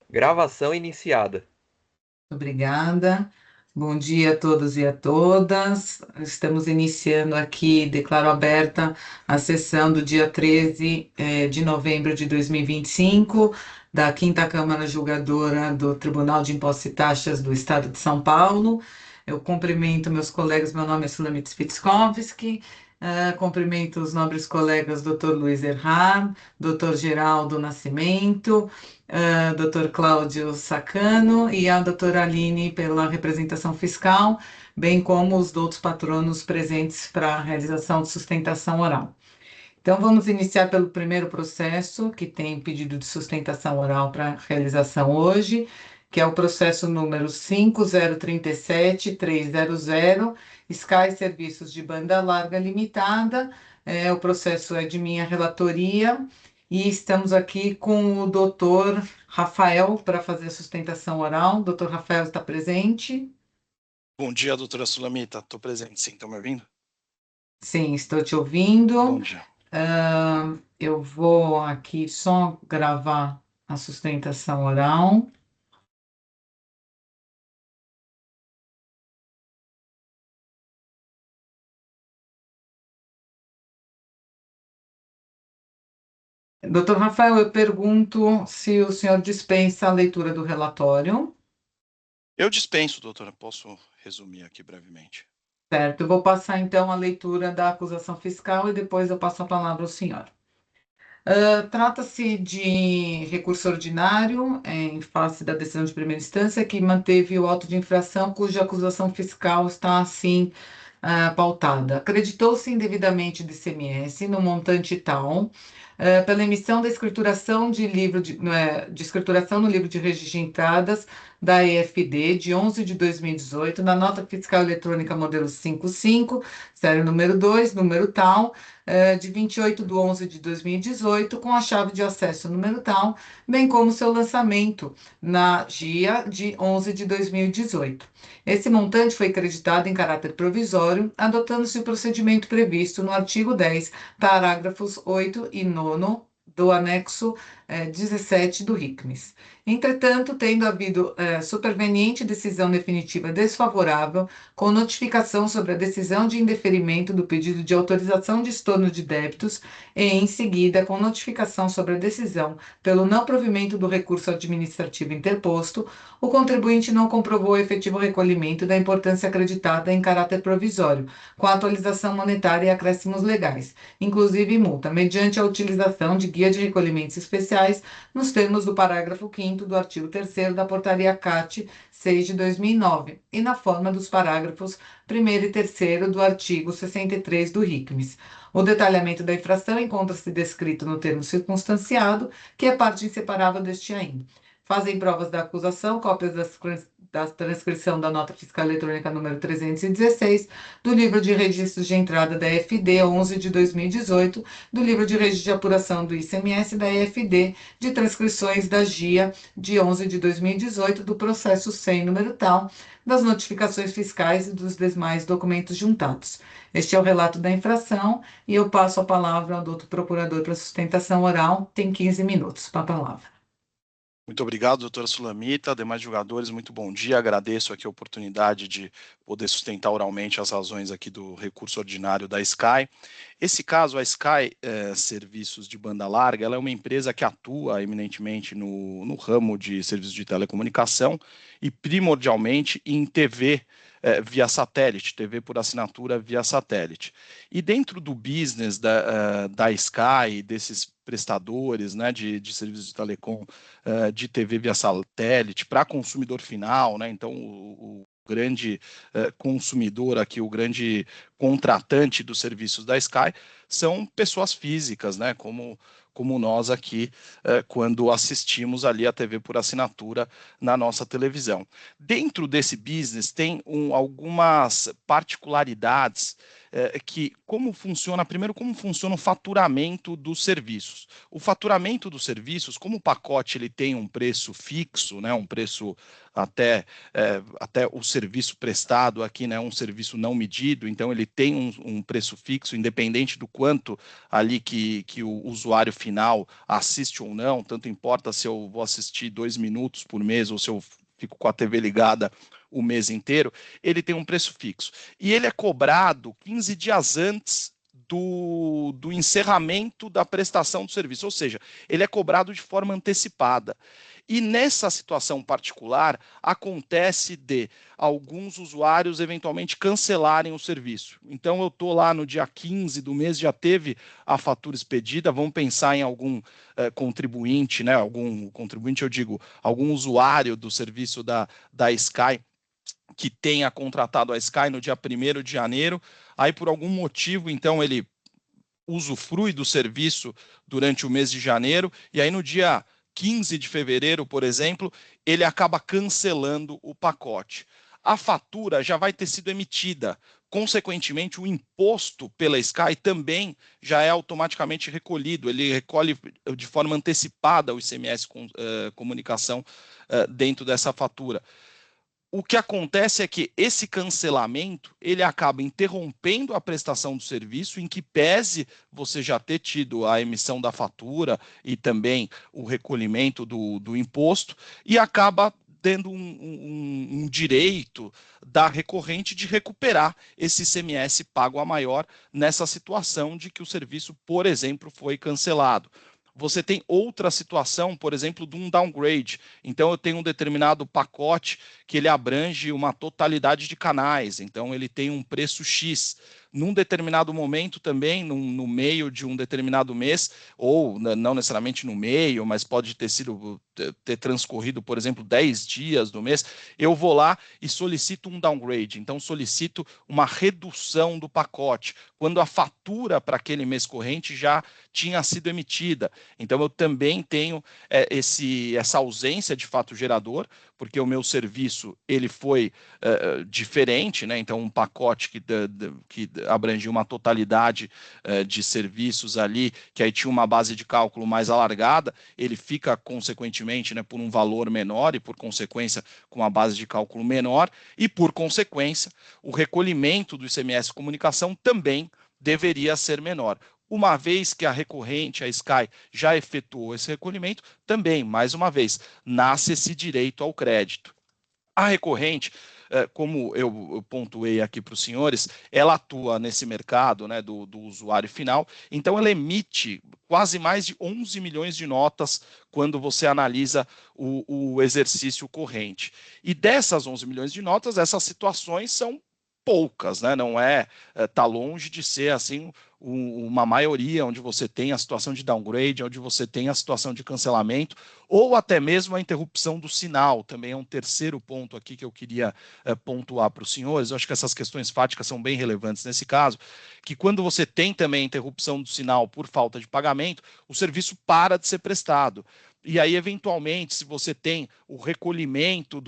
Gravação iniciada. Obrigada. Bom dia a todos e a todas. Estamos iniciando aqui, declaro aberta a sessão do dia 13 de novembro de 2025 da Quinta Câmara Julgadora do Tribunal de Impostos e Taxas do Estado de São Paulo. Eu cumprimento meus colegas, meu nome é Sulamit Spitskovski, cumprimento os nobres colegas Dr. Luiz Erhard, Dr. Geraldo Nascimento, Dr. Cláudio Sacano e a doutora Aline pela representação fiscal, bem como os outros patronos presentes para a realização de sustentação oral. Então, vamos iniciar pelo primeiro processo, que tem pedido de sustentação oral para realização hoje, que é o processo número 5037300, Sky Serviços de Banda Larga Limitada. O processo é de minha relatoria e estamos aqui com o doutor Rafael para fazer a sustentação oral. Doutor Rafael está presente? Bom dia, doutora Sulamita. Estou presente, sim. Estão me ouvindo? Sim, estou te ouvindo. Bom dia. Eu vou aqui só gravar a sustentação oral. Doutor Rafael, eu pergunto se o senhor dispensa a leitura do relatório. Eu dispenso, doutora. Posso resumir aqui brevemente. Certo, eu vou passar então a leitura da acusação fiscal e depois eu passo a palavra ao senhor. Trata-se de recurso ordinário, em face da decisão de primeira instância, que manteve o auto de infração cuja acusação fiscal está assim pautada. Acreditou-se indevidamente do ICMS no montante tal, pela emissão da escrituração de livro de escrituração no livro de registro de entradas da EFD de 11 de 2018, na nota fiscal eletrônica modelo 55, série número 2, número tal, de 28/11/2018, com a chave de acesso número tal, bem como seu lançamento na GIA de 11 de 2018. Esse montante foi creditado em caráter provisório, adotando-se o procedimento previsto no artigo 10, parágrafos 8 e 9 do anexo 17 do RICMES. Entretanto, tendo havido superveniente decisão definitiva desfavorável, com notificação sobre a decisão de indeferimento do pedido de autorização de estorno de débitos e, em seguida, com notificação sobre a decisão pelo não provimento do recurso administrativo interposto, o contribuinte não comprovou o efetivo recolhimento da importância acreditada em caráter provisório, com a atualização monetária e acréscimos legais, inclusive multa, mediante a utilização de guia de recolhimentos especiais, nos termos do parágrafo 5º do artigo 3º da Portaria CAT 6 de 2009, e na forma dos parágrafos 1º e 3º do artigo 63 do RICMES. O detalhamento da infração encontra-se descrito no termo circunstanciado, que é parte inseparável deste ainda. Fazem provas da acusação, cópias da transcrição da nota fiscal eletrônica número 316, do livro de registros de entrada da EFD 11 de 2018, do livro de registro de apuração do ICMS da EFD, de transcrições da GIA de 11 de 2018, do processo sem número tal, das notificações fiscais e dos demais documentos juntados. Este é o relato da infração e eu passo a palavra ao doutor procurador para sustentação oral. Tem 15 minutos para a palavra. Muito obrigado, doutora Sulamita. Demais julgadores, muito bom dia. Agradeço aqui a oportunidade de poder sustentar oralmente as razões aqui do recurso ordinário da Sky. Esse caso, a Sky Serviços de Banda Larga, ela é uma empresa que atua eminentemente no ramo de serviços de telecomunicação e primordialmente em TV via satélite, TV por assinatura via satélite. E dentro do business da Sky, desses prestadores, né, de serviços de telecom, de TV via satélite para consumidor final, né? Então o grande consumidor aqui, o grande contratante dos serviços da Sky são pessoas físicas, né? Como nós aqui, quando assistimos ali a TV por assinatura na nossa televisão. Dentro desse business tem algumas particularidades que como funciona, primeiro, como funciona o faturamento dos serviços. O faturamento dos serviços, como o pacote ele tem um preço fixo, né, um preço até o serviço prestado aqui, né, um serviço não medido, então ele tem um preço fixo, independente do quanto ali que o usuário final assiste ou não, tanto importa se eu vou assistir 2 minutos por mês ou se eu fico com a TV ligada o mês inteiro, ele tem um preço fixo. E ele é cobrado 15 dias antes do encerramento da prestação do serviço, ou seja, ele é cobrado de forma antecipada. E nessa situação particular, acontece de alguns usuários eventualmente cancelarem o serviço. Então, eu estou lá no dia 15 do mês, já teve a fatura expedida, vamos pensar em algum contribuinte, né? Algum contribuinte, eu digo, algum usuário do serviço da Sky, que tenha contratado a Sky no dia 1º de janeiro, aí por algum motivo, então, ele usufrui do serviço durante o mês de janeiro, e aí no dia 15 de fevereiro, por exemplo, ele acaba cancelando o pacote. A fatura já vai ter sido emitida, consequentemente, o imposto pela Sky também já é automaticamente recolhido, ele recolhe de forma antecipada o ICMS comunicação dentro dessa fatura. O que acontece é que esse cancelamento ele acaba interrompendo a prestação do serviço, em que pese você já ter tido a emissão da fatura e também o recolhimento do imposto, e acaba tendo um direito da recorrente de recuperar esse ICMS pago a maior nessa situação de que o serviço, por exemplo, foi cancelado. Você tem outra situação, por exemplo, de um downgrade. Então, eu tenho um determinado pacote que ele abrange uma totalidade de canais. Então, ele tem um preço X. Num determinado momento também, no meio de um determinado mês, ou não necessariamente no meio, mas pode ter transcorrido, por exemplo, 10 dias do mês, eu vou lá e solicito um downgrade. Então, solicito uma redução do pacote, quando a fatura para aquele mês corrente já tinha sido emitida. Então, eu também tenho essa ausência de fato gerador, porque o meu serviço ele foi diferente, né? Então, um pacote que abrangia uma totalidade de serviços ali, que aí tinha uma base de cálculo mais alargada, ele fica, consequentemente, né, por um valor menor e, por consequência, com uma base de cálculo menor, e, por consequência, o recolhimento do ICMS comunicação também deveria ser menor. Uma vez que a recorrente, a Sky, já efetuou esse recolhimento, também, mais uma vez, nasce esse direito ao crédito. A recorrente, como eu pontuei aqui para os senhores, ela atua nesse mercado, né, do usuário final, então ela emite quase mais de 11 milhões de notas quando você analisa o exercício corrente. E dessas 11 milhões de notas, essas situações são poucas, né? Não tá longe de ser assim uma maioria onde você tem a situação de downgrade, onde você tem a situação de cancelamento, ou até mesmo a interrupção do sinal, também é um terceiro ponto aqui que eu queria pontuar para os senhores. Eu acho que essas questões fáticas são bem relevantes nesse caso, que quando você tem também a interrupção do sinal por falta de pagamento, o serviço para de ser prestado. E aí, eventualmente, se você tem o recolhimento,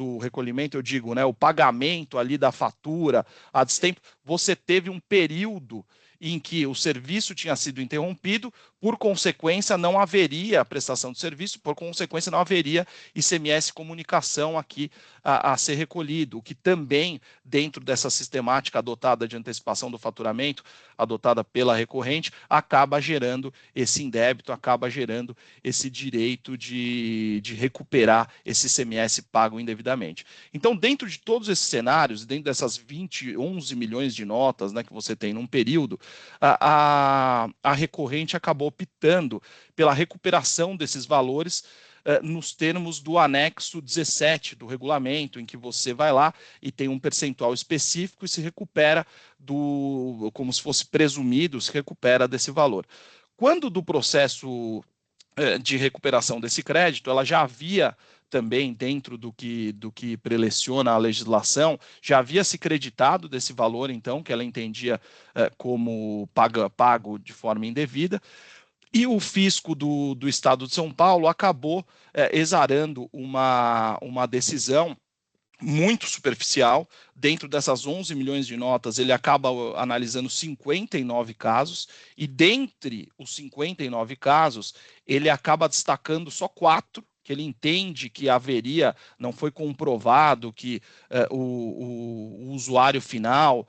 eu digo, né, o pagamento ali da fatura a destempo, você teve um período em que o serviço tinha sido interrompido, por consequência não haveria prestação de serviço, por consequência não haveria ICMS comunicação aqui a ser recolhido, o que também, dentro dessa sistemática adotada de antecipação do faturamento, adotada pela recorrente, acaba gerando esse indébito, acaba gerando esse direito de recuperar esse ICMS pago indevidamente. Então, dentro de todos esses cenários, dentro dessas 11 milhões de notas, né, que você tem num período, a recorrente acabou optando pela recuperação desses valores nos termos do anexo 17 do regulamento, em que você vai lá e tem um percentual específico e se recupera como se fosse presumido, se recupera desse valor. Quando do processo de recuperação desse crédito, ela já havia também, dentro do que preleciona a legislação, já havia se creditado desse valor, então, que ela entendia como pago de forma indevida, e o fisco do Estado de São Paulo acabou exarando uma decisão muito superficial. Dentro dessas 11 milhões de notas, ele acaba analisando 59 casos, e dentre os 59 casos, ele acaba destacando só 4 que ele entende que haveria, não foi comprovado que o usuário final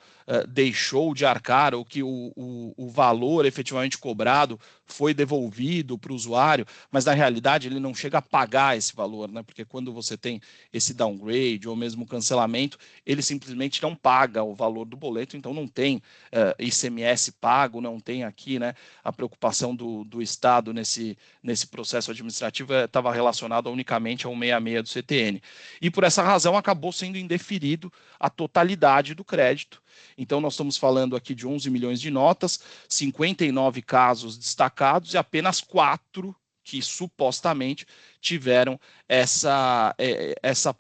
deixou de arcar ou que o valor efetivamente cobrado foi devolvido para o usuário, mas na realidade ele não chega a pagar esse valor, né? Porque quando você tem esse downgrade ou mesmo cancelamento, ele simplesmente não paga o valor do boleto, então não tem ICMS pago, não tem aqui, né, a preocupação do Estado nesse processo administrativo estava relacionado unicamente ao 66 do CTN. E por essa razão acabou sendo indeferido a totalidade do crédito. Então, nós estamos falando aqui de 11 milhões de notas, 59 casos destacados e apenas 4 que supostamente tiveram essa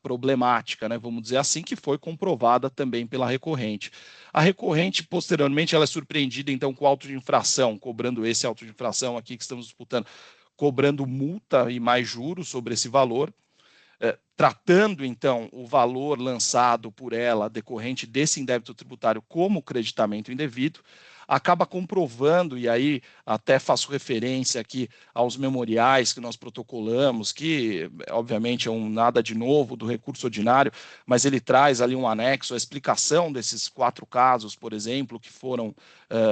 problemática, né, vamos dizer assim, que foi comprovada também pela recorrente. A recorrente, posteriormente, ela é surpreendida, então, com auto de infração, cobrando esse auto de infração aqui que estamos disputando, cobrando multa e mais juros sobre esse valor, tratando, então, o valor lançado por ela, decorrente desse indébito tributário, como creditamento indevido, acaba comprovando, e aí até faço referência aqui aos memoriais que nós protocolamos, que, obviamente, é nada de novo do recurso ordinário, mas ele traz ali um anexo, a explicação desses 4 casos, por exemplo, que foram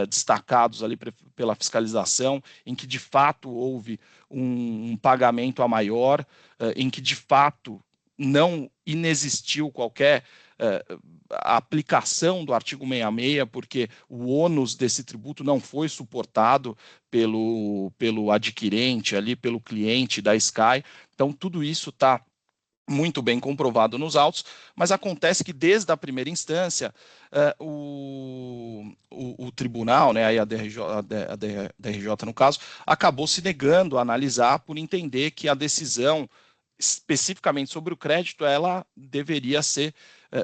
destacados ali pela fiscalização, em que, de fato, houve um pagamento a maior, em que, de fato, não inexistiu qualquer aplicação do artigo 66, porque o ônus desse tributo não foi suportado pelo adquirente, ali, pelo cliente da Sky. Então, tudo isso está muito bem comprovado nos autos, mas acontece que desde a primeira instância o tribunal, né, aí a DRJ no caso, acabou se negando a analisar por entender que a decisão especificamente sobre o crédito ela deveria ser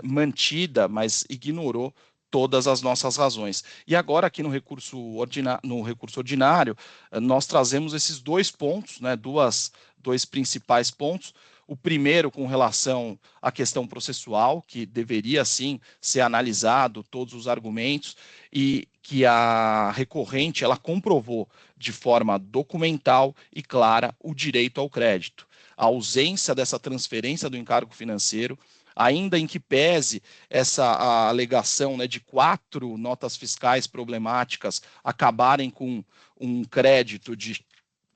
mantida, mas ignorou todas as nossas razões. E agora aqui no recurso ordinário, nós trazemos esses 2 pontos, né, dois principais pontos. O primeiro com relação à questão processual, que deveria sim ser analisado todos os argumentos e que a recorrente ela comprovou de forma documental e clara o direito ao crédito. A ausência dessa transferência do encargo financeiro, ainda em que pese essa alegação, né, de 4 notas fiscais problemáticas acabarem com um crédito de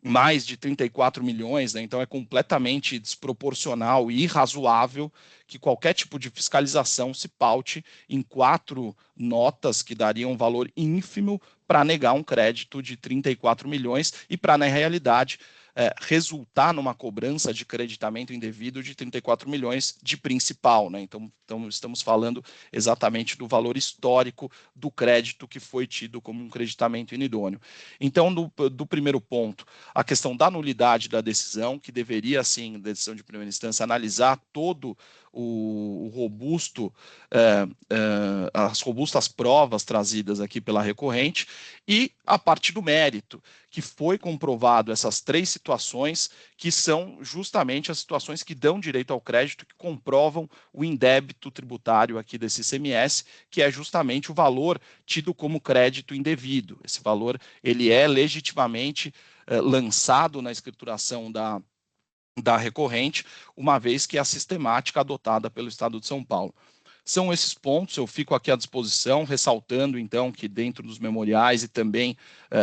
mais de 34 milhões, né? Então é completamente desproporcional e irrazoável que qualquer tipo de fiscalização se paute em 4 notas que dariam um valor ínfimo para negar um crédito de 34 milhões e para, na realidade, resultar numa cobrança de creditamento indevido de 34 milhões de principal, né? Então estamos falando exatamente do valor histórico do crédito que foi tido como um creditamento inidôneo. Então, do primeiro ponto, a questão da nulidade da decisão, que deveria, sim, da decisão de primeira instância, analisar todo o robusto, as robustas provas trazidas aqui pela recorrente, e a parte do mérito, que foi comprovado essas 3 situações, que são justamente as situações que dão direito ao crédito, que comprovam o indébito tributário aqui desse ICMS, que é justamente o valor tido como crédito indevido. Esse valor ele é legitimamente lançado na escrituração da recorrente, uma vez que é a sistemática adotada pelo Estado de São Paulo. São esses pontos, eu fico aqui à disposição, ressaltando, então, que dentro dos memoriais e também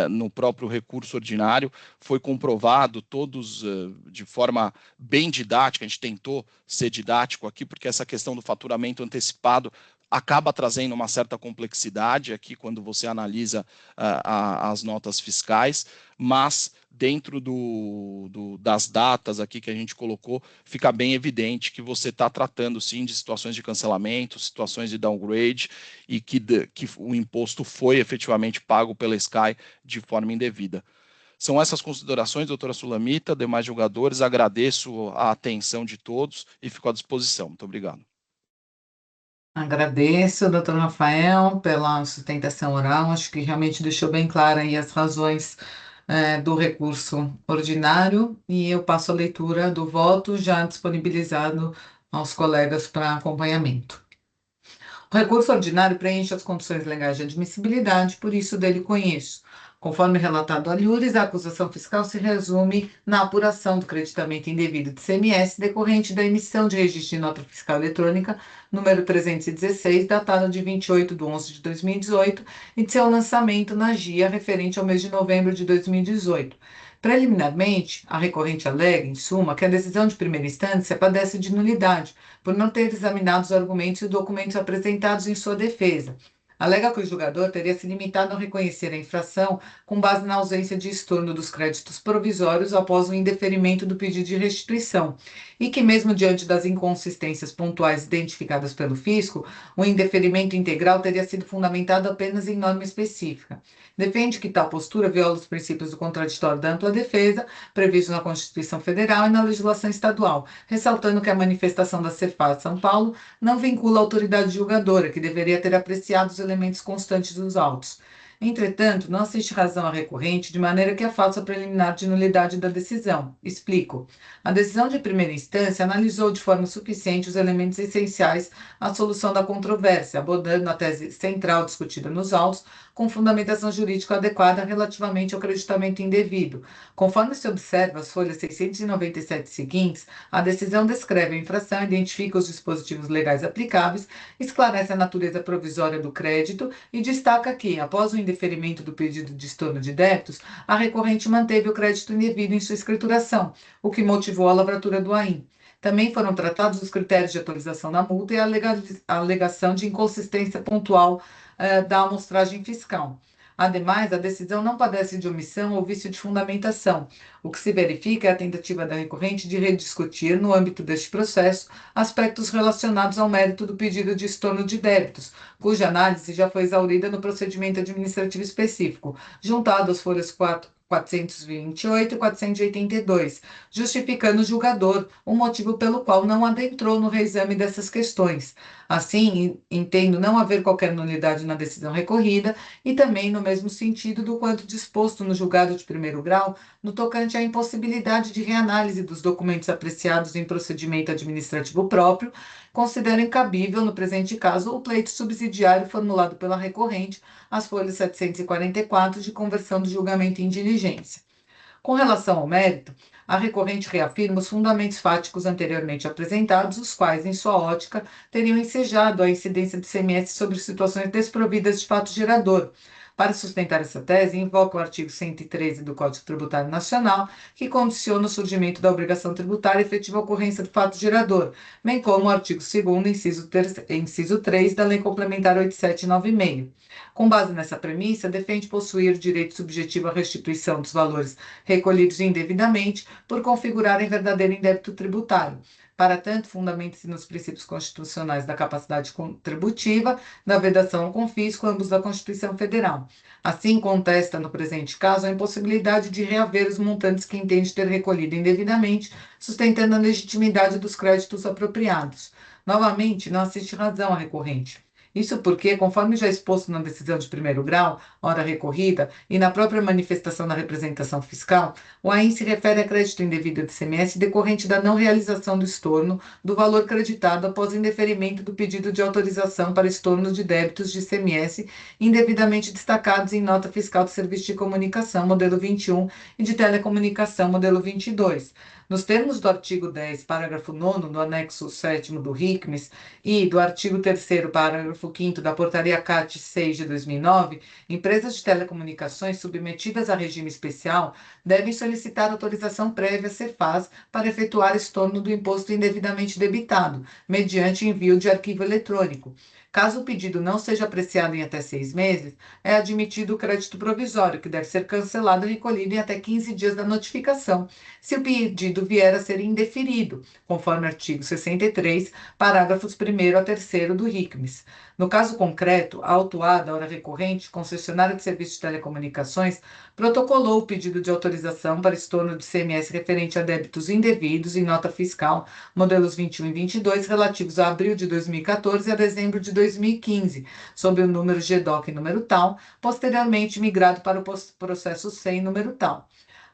no próprio recurso ordinário foi comprovado todos de forma bem didática, a gente tentou ser didático aqui, porque essa questão do faturamento antecipado acaba trazendo uma certa complexidade aqui quando você analisa as notas fiscais, mas dentro das datas aqui que a gente colocou, fica bem evidente que você está tratando, sim, de situações de cancelamento, situações de downgrade, e que o imposto foi efetivamente pago pela Sky de forma indevida. São essas considerações, doutora Sulamita, demais julgadores, agradeço a atenção de todos e fico à disposição. Muito obrigado. Agradeço, doutor Rafael, pela sustentação oral. Acho que realmente deixou bem clara aí as razões do recurso ordinário, e eu passo a leitura do voto já disponibilizado aos colegas para acompanhamento. O recurso ordinário preenche as condições legais de admissibilidade, por isso dele conheço. Conforme relatado a Lures, a acusação fiscal se resume na apuração do creditamento indevido de CMS decorrente da emissão de registro de nota fiscal eletrônica número 316, datado de 28/11/2018, e de seu lançamento na GIA referente ao mês de novembro de 2018. Preliminarmente, a recorrente alega, em suma, que a decisão de primeira instância padece de nulidade, por não ter examinado os argumentos e documentos apresentados em sua defesa. Alega que o julgador teria se limitado a reconhecer a infração com base na ausência de estorno dos créditos provisórios após o indeferimento do pedido de restituição, e que, mesmo diante das inconsistências pontuais identificadas pelo fisco, o indeferimento integral teria sido fundamentado apenas em norma específica. Defende que tal postura viola os princípios do contraditório da ampla defesa, previstos na Constituição Federal e na legislação estadual, ressaltando que a manifestação da Cefaz São Paulo não vincula a autoridade julgadora, que deveria ter apreciado os elementos constantes dos autos. Entretanto, não assiste razão à recorrente de maneira que a faça preliminar de nulidade da decisão. Explico. A decisão de primeira instância analisou de forma suficiente os elementos essenciais à solução da controvérsia, abordando a tese central discutida nos autos, com fundamentação jurídica adequada relativamente ao creditamento indevido. Conforme se observa as folhas 697 seguintes, a decisão descreve a infração, identifica os dispositivos legais aplicáveis, esclarece a natureza provisória do crédito e destaca que, após o indeferimento do pedido de estorno de débitos, a recorrente manteve o crédito indevido em sua escrituração, o que motivou a lavratura do AIM. Também foram tratados os critérios de atualização da multa e a alegação de inconsistência pontual da amostragem fiscal. Ademais, a decisão não padece de omissão ou vício de fundamentação. O que se verifica é a tentativa da recorrente de rediscutir, no âmbito deste processo, aspectos relacionados ao mérito do pedido de estorno de débitos, cuja análise já foi exaurida no procedimento administrativo específico, juntado às folhas 428 e 482, justificando o julgador o motivo pelo qual não adentrou no reexame dessas questões. Assim, entendo não haver qualquer nulidade na decisão recorrida e também no mesmo sentido do quanto disposto no julgado de primeiro grau, no tocante à impossibilidade de reanálise dos documentos apreciados em procedimento administrativo próprio, considero incabível, no presente caso, o pleito subsidiário formulado pela recorrente, as folhas 744 de conversão do julgamento em diligência. Com relação ao mérito, a recorrente reafirma os fundamentos fáticos anteriormente apresentados, os quais, em sua ótica, teriam ensejado a incidência do ICMS sobre situações desprovidas de fato gerador. Para sustentar essa tese, invoca o artigo 113 do Código Tributário Nacional, que condiciona o surgimento da obrigação tributária e efetiva ocorrência do fato gerador, bem como o artigo 2º, inciso 3 da Lei Complementar 8796. Com base nessa premissa, defende possuir direito subjetivo à restituição dos valores recolhidos indevidamente por configurarem verdadeiro indébito tributário. Para tanto, fundamenta-se nos princípios constitucionais da capacidade contributiva, da vedação ao confisco, ambos da Constituição Federal. Assim, contesta, no presente caso, a impossibilidade de reaver os montantes que entende ter recolhido indevidamente, sustentando a legitimidade dos créditos apropriados. Novamente, não assiste razão à recorrente. Isso porque, conforme já exposto na decisão de primeiro grau, hora recorrida, e na própria manifestação da representação fiscal, o AIM se refere a crédito indevido de ICMS decorrente da não realização do estorno do valor creditado após indeferimento do pedido de autorização para estorno de débitos de ICMS indevidamente destacados em nota fiscal de serviço de comunicação, modelo 21, e de telecomunicação, modelo 22. Nos termos do artigo 10, parágrafo 9º do anexo 7º do RICMES e do artigo 3º, parágrafo 5º da Portaria CAT 6 de 2009, empresas de telecomunicações submetidas a regime especial devem solicitar autorização prévia à Cefaz para efetuar estorno do imposto indevidamente debitado, mediante envio de arquivo eletrônico. Caso o pedido não seja apreciado em até 6 meses, é admitido o crédito provisório, que deve ser cancelado e recolhido em até 15 dias da notificação, se o pedido vier a ser indeferido, conforme artigo 63, parágrafos 1º a 3º do RICMES. No caso concreto, a autuada, hora recorrente, concessionária de serviços de telecomunicações, protocolou o pedido de autorização para estorno de ICMS referente a débitos indevidos em nota fiscal, modelos 21 e 22, relativos a abril de 2014 a dezembro de 2015, sob o número GDOC número tal, posteriormente migrado para o processo SEM número tal.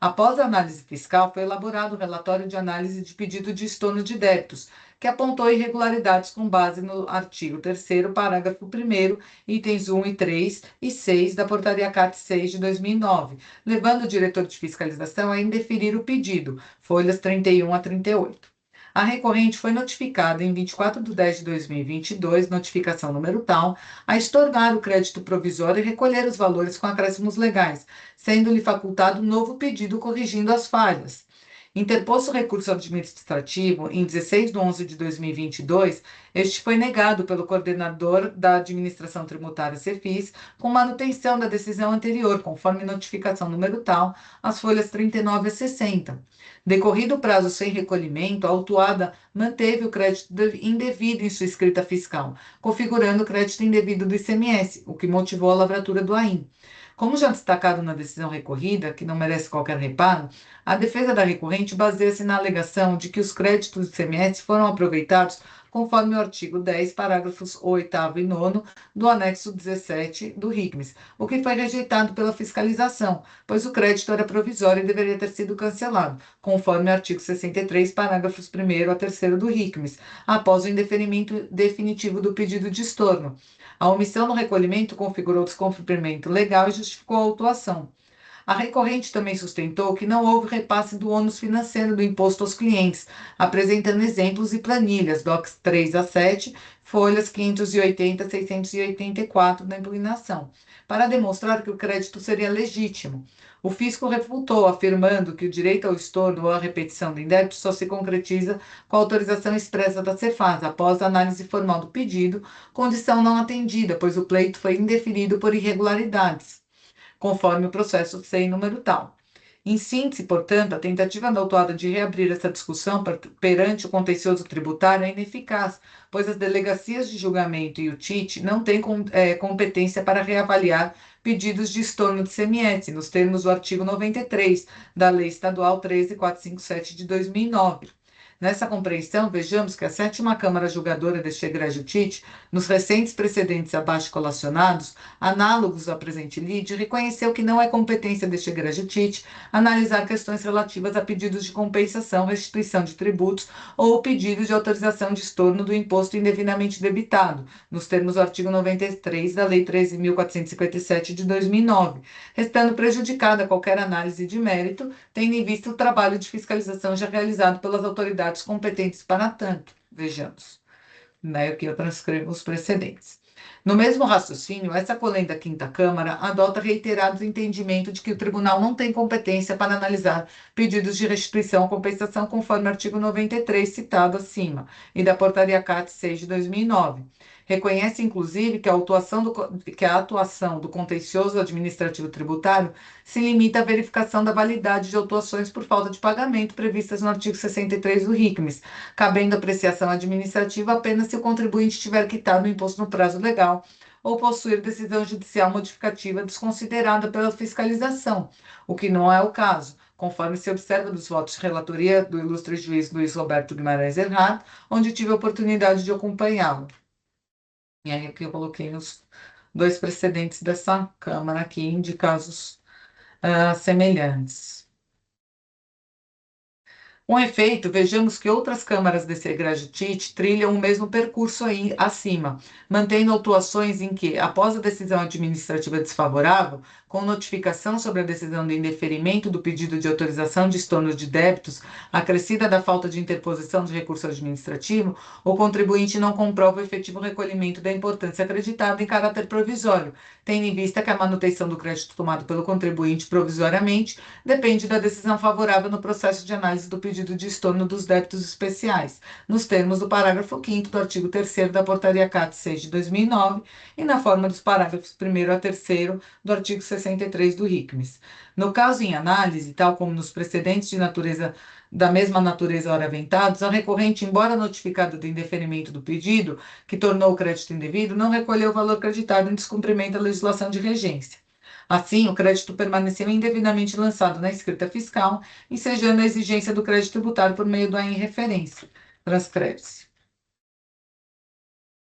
Após a análise fiscal, foi elaborado o relatório de análise de pedido de estorno de débitos, que apontou irregularidades com base no artigo 3º, parágrafo 1º, itens 1 e 3 e 6 da Portaria CAT 6 de 2009, levando o diretor de fiscalização a indeferir o pedido, folhas 31 a 38. A recorrente foi notificada em 24 de 10 de 2022, notificação número tal, a estornar o crédito provisório e recolher os valores com acréscimos legais, sendo-lhe facultado novo pedido corrigindo as falhas. Interposto recurso administrativo em 16 de 11 de 2022, este foi negado pelo coordenador da Administração Tributária Cefis, com manutenção da decisão anterior, conforme notificação número tal, as folhas 39 a 60. Decorrido o prazo sem recolhimento, a autuada manteve o crédito indevido em sua escrita fiscal, configurando o crédito indevido do ICMS, o que motivou a lavratura do AIM. Como já destacado na decisão recorrida, que não merece qualquer reparo, a defesa da recorrente baseia-se na alegação de que os créditos do ICMS foram aproveitados conforme o artigo 10, parágrafos 8º e 9º do anexo 17 do RICMES, o que foi rejeitado pela fiscalização, pois o crédito era provisório e deveria ter sido cancelado, conforme o artigo 63, parágrafos 1º a 3º do RICMES, após o indeferimento definitivo do pedido de estorno. A omissão no recolhimento configurou descumprimento legal e justificou a autuação. A recorrente também sustentou que não houve repasse do ônus financeiro do imposto aos clientes, apresentando exemplos e planilhas, docs 3 a 7, folhas 580 a 684 da impugnação, para demonstrar que o crédito seria legítimo. O fisco refutou, afirmando que o direito ao estorno ou à repetição do indébito só se concretiza com a autorização expressa da Cefaz, após a análise formal do pedido, condição não atendida, pois o pleito foi indeferido por irregularidades, conforme o processo sem número tal. Em síntese, portanto, a tentativa da autuada de reabrir essa discussão perante o contencioso tributário é ineficaz, pois as delegacias de julgamento e o TIT não têm competência para reavaliar pedidos de estorno de CMS, nos termos do artigo 93 da Lei Estadual 13.457 de 2009. Nessa compreensão, vejamos que a 7ª Câmara Julgadora deste egrégio TIT, nos recentes precedentes abaixo colacionados, análogos à presente lide, reconheceu que não é competência deste egrégio TIT analisar questões relativas a pedidos de compensação, restituição de tributos ou pedido de autorização de estorno do imposto indevidamente debitado, nos termos do artigo 93 da Lei 13.457 de 2009, restando prejudicada qualquer análise de mérito, tendo em vista o trabalho de fiscalização já realizado pelas autoridades competentes para tanto. Vejamos. Aqui eu transcrevo os precedentes. No mesmo raciocínio, essa colenda quinta Câmara adota reiterados entendimentos de que o tribunal não tem competência para analisar pedidos de restituição ou compensação conforme o artigo 93 citado acima e da Portaria CAT 6 de 2009. Reconhece, inclusive, que a atuação do contencioso administrativo tributário se limita à verificação da validade de autuações por falta de pagamento previstas no artigo 63 do RICMES, cabendo apreciação administrativa apenas se o contribuinte tiver quitado o imposto no prazo legal ou possuir decisão judicial modificativa desconsiderada pela fiscalização, o que não é o caso, conforme se observa dos votos de relatoria do ilustre juiz Luiz Roberto Guimarães Errard, onde tive a oportunidade de acompanhá-lo. E aí aqui eu coloquei os 2 precedentes dessa Câmara aqui de casos semelhantes. Com efeito, vejamos que outras câmaras desse egrégio TIT trilham o mesmo percurso aí acima, mantendo autuações em que, após a decisão administrativa desfavorável, com notificação sobre a decisão de indeferimento do pedido de autorização de estorno de débitos, acrescida da falta de interposição de recurso administrativo, o contribuinte não comprova o efetivo recolhimento da importância acreditada em caráter provisório, tendo em vista que a manutenção do crédito tomado pelo contribuinte provisoriamente depende da decisão favorável no processo de análise do pedido de estorno dos débitos especiais, nos termos do parágrafo 5º do artigo 3º da Portaria CAT 6 de 2009 e na forma dos parágrafos 1º a 3º do artigo 63 do RICMES. No caso em análise, tal como nos precedentes da mesma natureza ora aventados, a recorrente, embora notificada do indeferimento do pedido, que tornou o crédito indevido, não recolheu o valor creditado em descumprimento da legislação de regência. Assim, o crédito permaneceu indevidamente lançado na escrita fiscal, ensejando a exigência do crédito tributário por meio do AIM referência. Transcreve-se.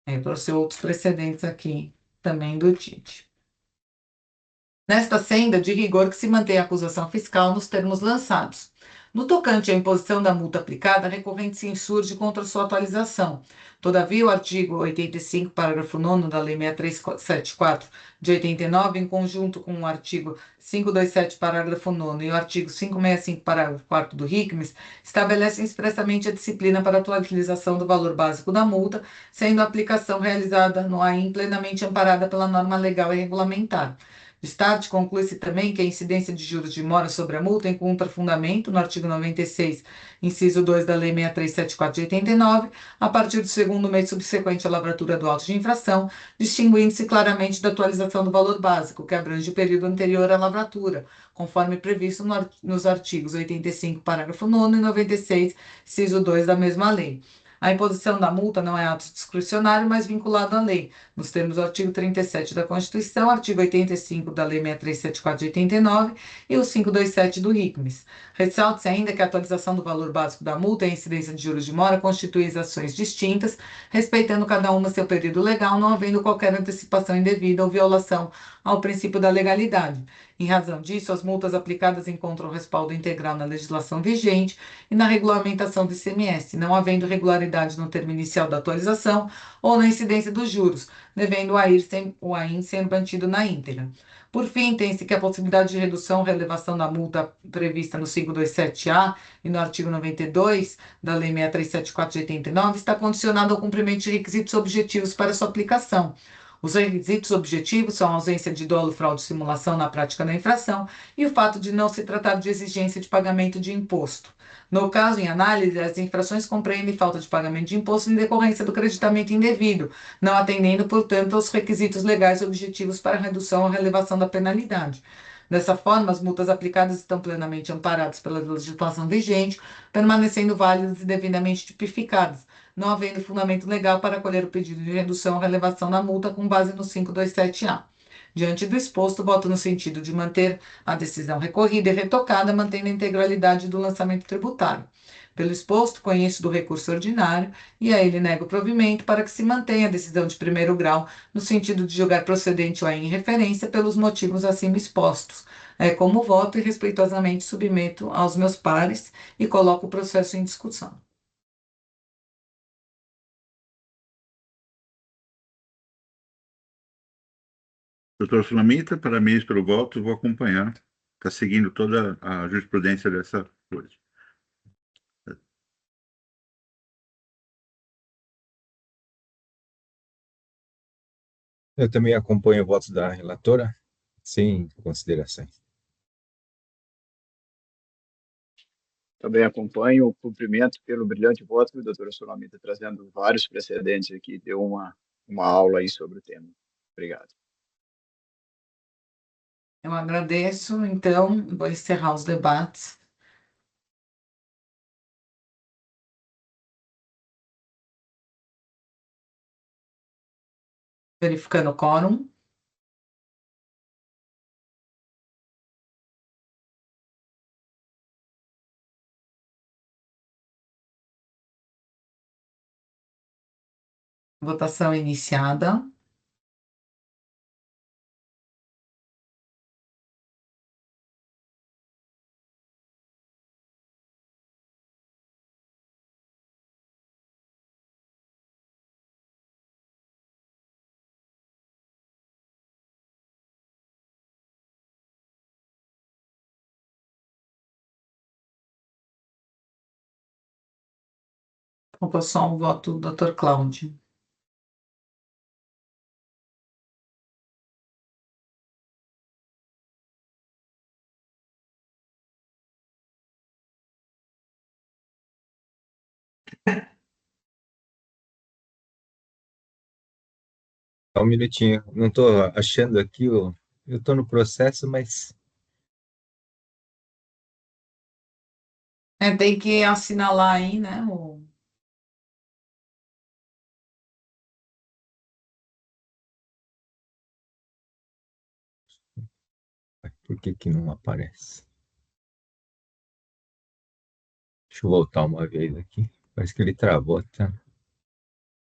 Eu trouxe outros precedentes aqui também do TIT. Nesta senda de rigor que se mantém a acusação fiscal nos termos lançados. No tocante à imposição da multa aplicada, a recorrente se insurge contra sua atualização. Todavia, o artigo 85, parágrafo 9º da Lei 6374 de 89, em conjunto com o artigo 527, parágrafo 9º e o artigo 565, parágrafo 4º do RICMES, estabelecem expressamente a disciplina para a atualização do valor básico da multa, sendo a aplicação realizada no AIM plenamente amparada pela norma legal e regulamentar. Destaque, conclui-se também que a incidência de juros de mora sobre a multa encontra fundamento no artigo 96, inciso 2 da Lei 6374 de 89, a partir do segundo mês subsequente à lavratura do auto de infração, distinguindo-se claramente da atualização do valor básico, que abrange o período anterior à lavratura, conforme previsto nos artigos 85, parágrafo 9º e 96, inciso 2 da mesma lei. A imposição da multa não é ato discricionário, mas vinculado à lei, nos termos do artigo 37 da Constituição, artigo 85 da Lei 6374 de 89 e o 527 do RICMES. Ressalte-se ainda que a atualização do valor básico da multa e a incidência de juros de mora constituem ações distintas, respeitando cada uma seu período legal, não havendo qualquer antecipação indevida ou violação ao princípio da legalidade. Em razão disso, as multas aplicadas encontram respaldo integral na legislação vigente e na regulamentação do ICMS, não havendo regularidade no termo inicial da atualização ou na incidência dos juros, devendo o AIM sendo mantido na íntegra. Por fim, tem-se que a possibilidade de redução ou relevação da multa prevista no 527-A e no artigo 92 da Lei 6374 de 89 está condicionada ao cumprimento de requisitos objetivos para sua aplicação. Os requisitos objetivos são a ausência de dolo, fraude e simulação na prática da infração e o fato de não se tratar de exigência de pagamento de imposto. No caso em análise, as infrações compreendem falta de pagamento de imposto em decorrência do creditamento indevido, não atendendo, portanto, aos requisitos legais objetivos para a redução ou relevação da penalidade. Dessa forma, as multas aplicadas estão plenamente amparadas pela legislação vigente, permanecendo válidas e devidamente tipificadas, não havendo fundamento legal para acolher o pedido de redução ou relevação da multa com base no 527-A. Diante do exposto, voto no sentido de manter a decisão recorrida e retocada, mantendo a integralidade do lançamento tributário. Pelo exposto, conheço do recurso ordinário e a ele nego provimento para que se mantenha a decisão de primeiro grau, no sentido de julgar procedente ou em referência pelos motivos acima expostos. Como voto e respeitosamente submeto aos meus pares e coloco o processo em discussão. Doutor Sulamita, parabéns pelo voto, vou acompanhar. Está seguindo toda a jurisprudência dessa coisa. Eu também acompanho o voto da relatora, sem considerações. Também acompanho o cumprimento pelo brilhante voto que a doutora Sulamita, trazendo vários precedentes aqui, deu uma aula aí sobre o tema. Obrigado. Eu agradeço, então, vou encerrar os debates. Verificando o quórum. Votação iniciada. Faltou só o voto do Dr. Cláudio. Só um minutinho, não estou achando aqui, eu estou no processo, mas Tem que assinalar aí, né? por que que não aparece? Deixa eu voltar uma vez aqui. Parece que ele travou, tá?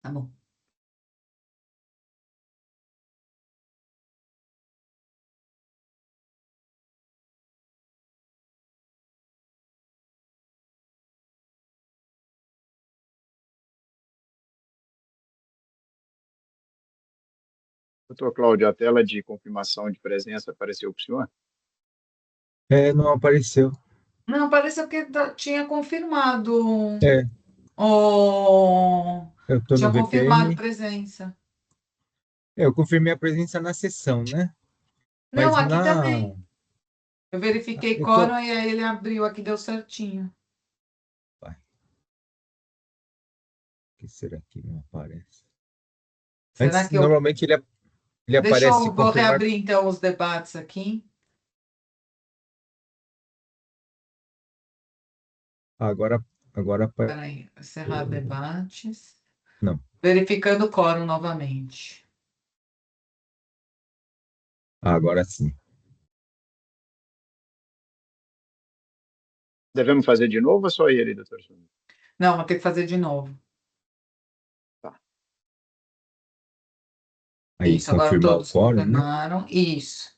Tá bom. Doutor Cláudio, a tela de confirmação de presença apareceu para o senhor? Não apareceu. Não, pareceu que tinha confirmado. É, Oh, eu estou no tinha confirmado VPN. presença. Eu confirmei a presença na sessão, né? Não, Mas aqui também. Eu verifiquei eu tô. quórum e aí ele abriu aqui, deu certinho. Vai, o que será que não aparece? Será Antes, que eu. normalmente ele Deixa aparece eu vou confirmar. reabrir então os debates aqui. Agora aparece. Peraí, encerrar debates. Não, Verificando o quórum novamente. agora sim. Devemos fazer de novo ou só ele, doutor Sulamita? Não, vou ter que fazer de novo. Tá. Aí, Isso, agora confirmar o todos quórum, né? confirmaram. Isso.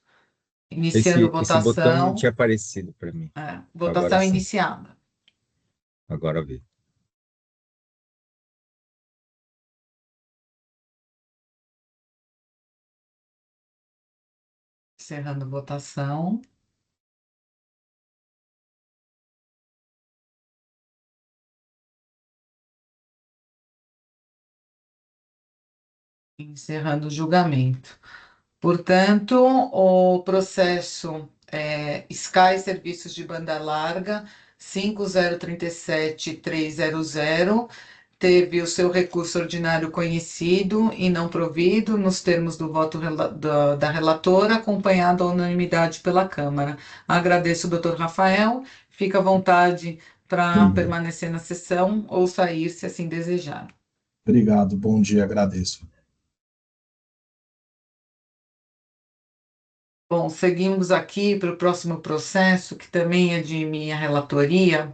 Iniciando Esse botão não votação. tinha aparecido para mim. Agora Votação sim. iniciada. Agora veio. Encerrando votação. Encerrando o julgamento. Portanto, o processo Sky Serviços de Banda Larga 5037.300 teve o seu recurso ordinário conhecido e não provido nos termos do voto da relatora, acompanhado à unanimidade pela Câmara. Agradeço, doutor Rafael. Fica à vontade para permanecer na sessão ou sair, se assim desejar. Obrigado, bom dia, agradeço. Bom, seguimos aqui para o próximo processo, que também é de minha relatoria.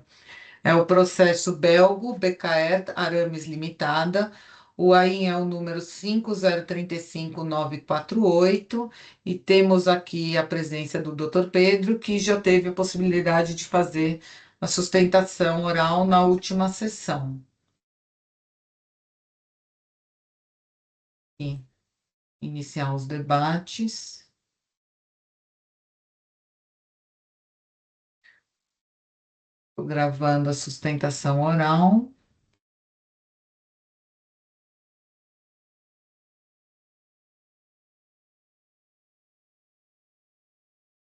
É o processo Belgo Becaert Arames Limitada. O AIN é o número 5035948 e temos aqui a presença do Dr. Pedro, que já teve a possibilidade de fazer a sustentação oral na última sessão. E iniciar os debates. Estou gravando a sustentação oral.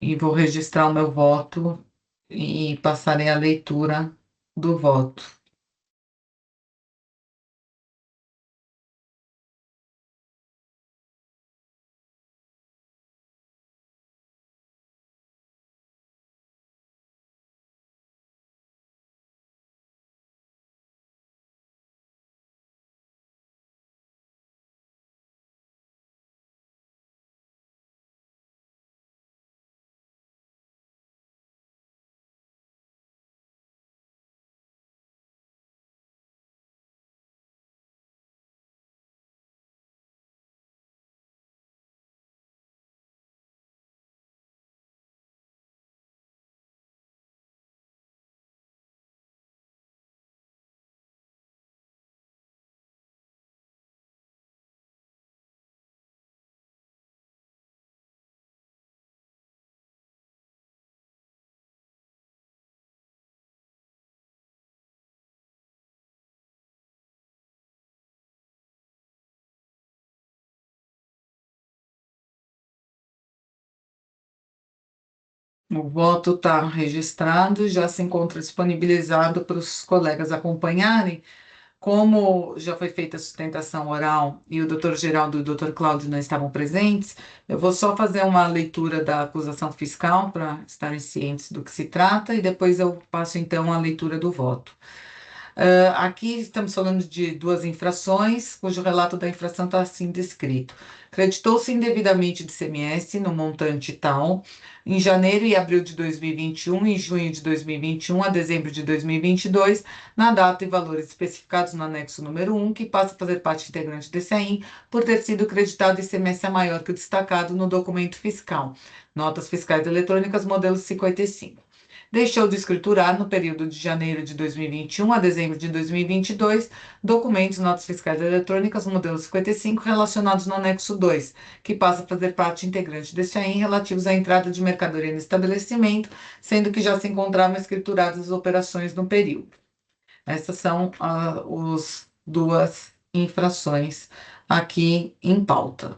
E vou registrar o meu voto e passarei a leitura do voto. O voto está registrado, já se encontra disponibilizado para os colegas acompanharem. Como já foi feita a sustentação oral e o doutor Geraldo e o doutor Cláudio não estavam presentes, eu vou só fazer uma leitura da acusação fiscal para estarem cientes do que se trata e depois eu passo então a leitura do voto. Aqui estamos falando de duas infrações, cujo relato da infração está assim descrito. Creditou-se indevidamente de ICMS no montante tal, em janeiro e abril de 2021, em junho de 2021 a dezembro de 2022, na data e valores especificados no anexo número 1, que passa a fazer parte integrante desse AIN, por ter sido creditado ICMS maior que o destacado no documento fiscal. Notas fiscais eletrônicas, modelo 55. deixou de escriturar, no período de janeiro de 2021 a dezembro de 2022, documentos, notas fiscais eletrônicas, modelo 55, relacionados no anexo 2, que passa a fazer parte integrante deste AIM, relativos à entrada de mercadoria no estabelecimento, sendo que já se encontravam escrituradas as operações no período. Essas são as duas infrações aqui em pauta.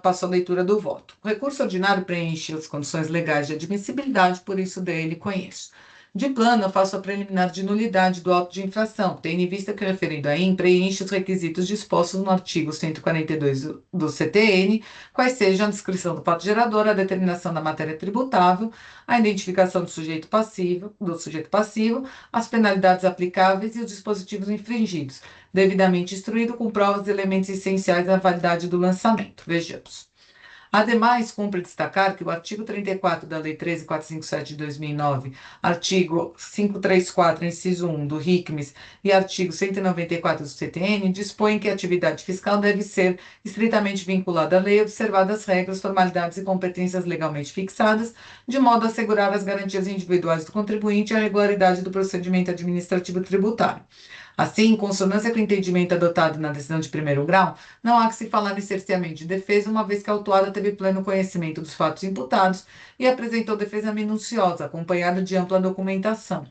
Passo a leitura do voto. O recurso ordinário preenche as condições legais de admissibilidade, por isso dele conheço. De plano, eu faço a preliminar de nulidade do auto de infração, tendo em vista que o referido AIM preenche os requisitos dispostos no artigo 142 do CTN, quais sejam a descrição do fato gerador, a determinação da matéria tributável, a identificação do sujeito passivo, as penalidades aplicáveis e os dispositivos infringidos, devidamente instruído com provas e elementos essenciais à validade do lançamento. Vejamos. Ademais, cumpre destacar que o artigo 34 da Lei 13.457 de 2009, artigo 534, inciso 1 do RICMES e artigo 194 do CTN dispõem que a atividade fiscal deve ser estritamente vinculada à lei, observadas as regras, formalidades e competências legalmente fixadas, de modo a assegurar as garantias individuais do contribuinte e a regularidade do procedimento administrativo tributário. Assim, em consonância com o entendimento adotado na decisão de primeiro grau, não há que se falar em cerceamento de defesa, uma vez que a autuada teve pleno conhecimento dos fatos imputados e apresentou defesa minuciosa, acompanhada de ampla documentação.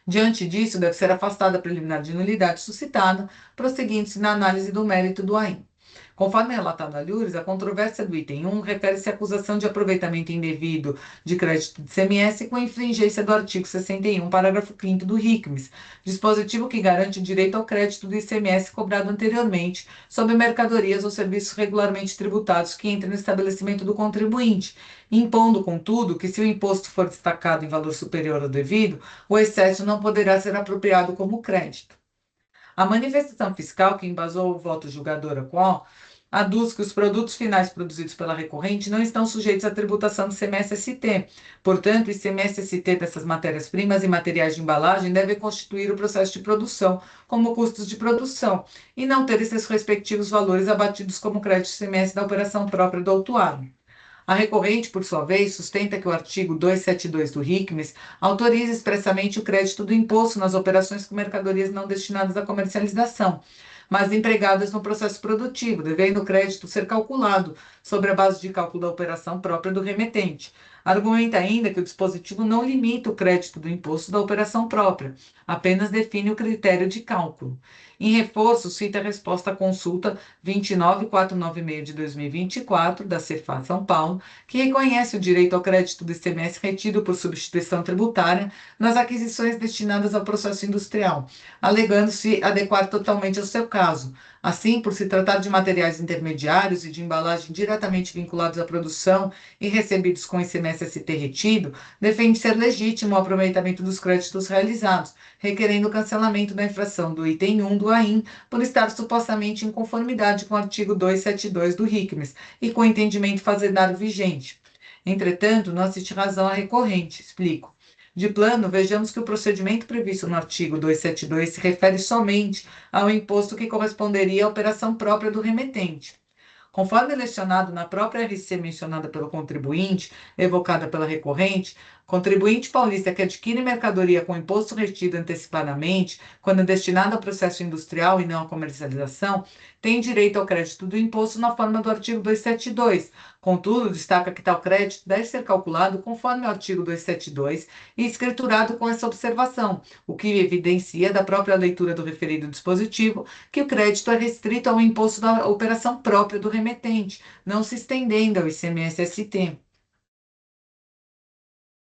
Diante disso, deve ser afastada a preliminar de nulidade suscitada, prosseguindo-se na análise do mérito do AIM. Conforme relatado a Lures, a controvérsia do item 1 refere-se à acusação de aproveitamento indevido de crédito de CMS com infringência do artigo 61, parágrafo 5º do RICMES, dispositivo que garante o direito ao crédito do ICMS cobrado anteriormente sobre mercadorias ou serviços regularmente tributados que entrem no estabelecimento do contribuinte, impondo, contudo, que se o imposto for destacado em valor superior ao devido, o excesso não poderá ser apropriado como crédito. A manifestação fiscal que embasou o voto julgador qual aduz que os produtos finais produzidos pela recorrente não estão sujeitos à tributação do ICMS-ST. Portanto, o ICMS-ST dessas matérias-primas e materiais de embalagem deve constituir o processo de produção como custos de produção e não ter esses respectivos valores abatidos como crédito ICMS da operação própria do autuado. A recorrente, por sua vez, sustenta que o artigo 272 do RICMES autoriza expressamente o crédito do imposto nas operações com mercadorias não destinadas à comercialização, mas empregadas no processo produtivo, devendo o crédito ser calculado sobre a base de cálculo da operação própria do remetente. Argumenta ainda que o dispositivo não limita o crédito do imposto da operação própria, apenas define o critério de cálculo. Em reforço, cita a resposta à consulta 29496 de 2024 da Cefa São Paulo, que reconhece o direito ao crédito do ICMS retido por substituição tributária nas aquisições destinadas ao processo industrial, alegando-se adequar totalmente ao seu caso. Assim, por se tratar de materiais intermediários e de embalagem diretamente vinculados à produção e recebidos com ICMS-ST retido, defende ser legítimo o aproveitamento dos créditos realizados, requerendo o cancelamento da infração do item 1 do AIM por estar supostamente em conformidade com o artigo 272 do RICMES e com o entendimento fazendário vigente. Entretanto, não assiste razão à recorrente. Explico. De plano, vejamos que o procedimento previsto no artigo 272 se refere somente ao imposto que corresponderia à operação própria do remetente. Conforme lecionado na própria RC mencionada pelo contribuinte, evocada pela recorrente, contribuinte paulista que adquire mercadoria com imposto retido antecipadamente, quando destinado ao processo industrial e não à comercialização, tem direito ao crédito do imposto na forma do artigo 272. Contudo, destaca que tal crédito deve ser calculado conforme o artigo 272 e escriturado com essa observação, o que evidencia da própria leitura do referido dispositivo que o crédito é restrito ao imposto da operação própria do remetente, não se estendendo ao ICMS-ST.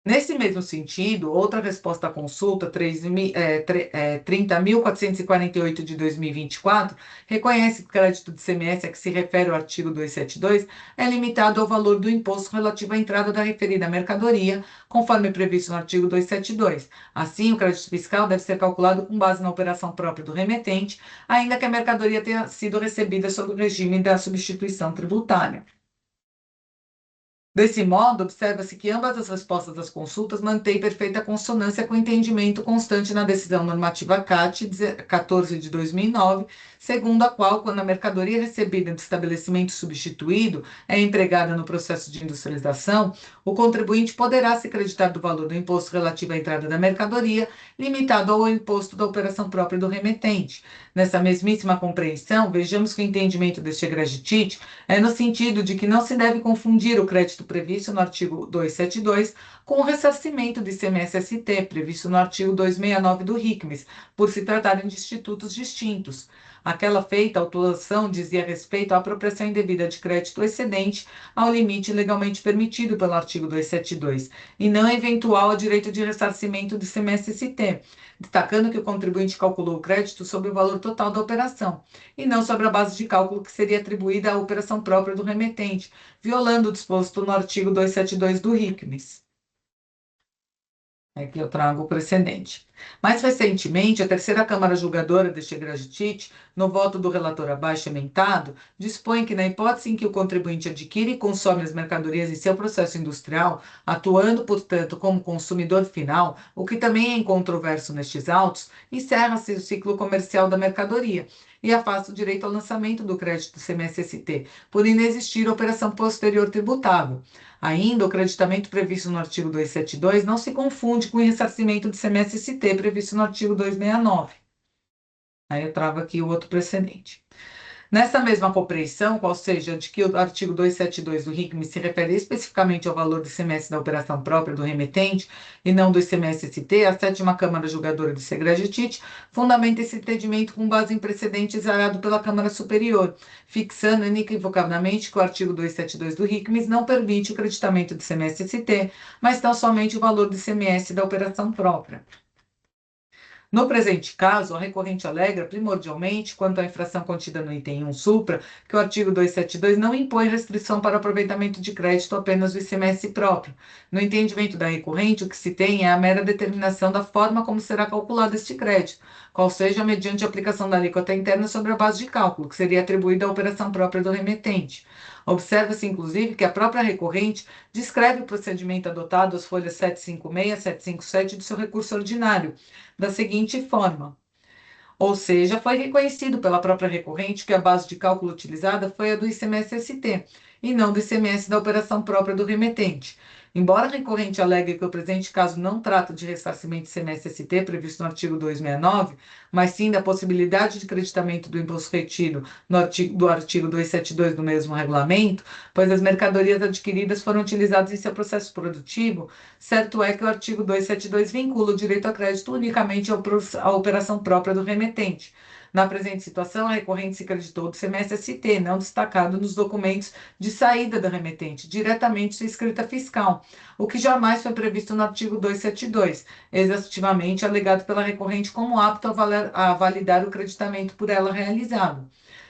Nesse mesmo sentido, outra resposta à consulta 30.448 de 2024 reconhece que o crédito de ICMS a que se refere o artigo 272 é limitado ao valor do imposto relativo à entrada da referida mercadoria, conforme previsto no artigo 272. Assim, o crédito fiscal deve ser calculado com base na operação própria do remetente, ainda que a mercadoria tenha sido recebida sob o regime da substituição tributária. Desse modo, observa-se que ambas as respostas das consultas mantêm perfeita consonância com o entendimento constante na decisão normativa CAT 14 de 2009, segundo a qual, quando a mercadoria recebida de estabelecimento substituído é empregada no processo de industrialização, o contribuinte poderá se creditar do valor do imposto relativo à entrada da mercadoria, limitado ao imposto da operação própria do remetente. Nessa mesmíssima compreensão, vejamos que o entendimento deste egregitite é no sentido de que não se deve confundir o crédito previsto no artigo 272 com o ressarcimento de ICMS-ST, previsto no artigo 269 do RICMES, por se tratarem de institutos distintos. Aquela feita, a autuação dizia respeito à apropriação indevida de crédito excedente ao limite legalmente permitido pelo artigo 272, e não eventual ao direito de ressarcimento do ICMS-ST, destacando que o contribuinte calculou o crédito sobre o valor total da operação, e não sobre a base de cálculo que seria atribuída à operação própria do remetente, violando o disposto no artigo 272 do RICMES. Aqui eu trago o precedente. Mais recentemente, a terceira Câmara Julgadora deste egregitite, no voto do relator abaixo ementado, dispõe que, na hipótese em que o contribuinte adquire e consome as mercadorias em seu processo industrial, atuando, portanto, como consumidor final, o que também é incontroverso nestes autos, encerra-se o ciclo comercial da mercadoria e afasta o direito ao lançamento do crédito CMS-ST, por inexistir operação posterior tributável. Ainda, o creditamento previsto no artigo 272 não se confunde com o ressarcimento de CMS-ST previsto no artigo 269. Aí eu trago aqui o outro precedente. Nessa mesma compreensão, qual seja de que o artigo 272 do RICMES se refere especificamente ao valor do ICMS da operação própria do remetente e não do ICMS-ST, a sétima Câmara Julgadora do Segregitite fundamenta esse entendimento com base em precedente exarado pela Câmara Superior, fixando inequivocadamente que o artigo 272 do RICMES não permite o creditamento do ICMS-ST, mas tão somente o valor do ICMS da operação própria. No presente caso, a recorrente alega primordialmente, quanto à infração contida no item 1 supra, que o artigo 272 não impõe restrição para o aproveitamento de crédito apenas do ICMS próprio. No entendimento da recorrente, o que se tem é a mera determinação da forma como será calculado este crédito, qual seja mediante a aplicação da alíquota interna sobre a base de cálculo, que seria atribuída à operação própria do remetente. Observa-se, inclusive, que a própria recorrente descreve o procedimento adotado às folhas 756 e 757 do seu recurso ordinário, da seguinte forma. Ou seja, foi reconhecido pela própria recorrente que a base de cálculo utilizada foi a do ICMS-ST, e não do ICMS da operação própria do remetente. Embora a recorrente alegue que o presente caso não trata de ressarcimento ICMS-ST previsto no artigo 269, mas sim da possibilidade de creditamento do imposto retido do artigo 272 do mesmo regulamento, pois as mercadorias adquiridas foram utilizadas em seu processo produtivo, certo é que o artigo 272 vincula o direito a crédito unicamente à operação própria do remetente. Na presente situação, a recorrente se creditou do ICMS-ST, não destacado nos documentos de saída da remetente, diretamente sua escrita fiscal, o que jamais foi previsto no artigo 272, exaustivamente alegado pela recorrente como apto a validar o creditamento por ela realizado.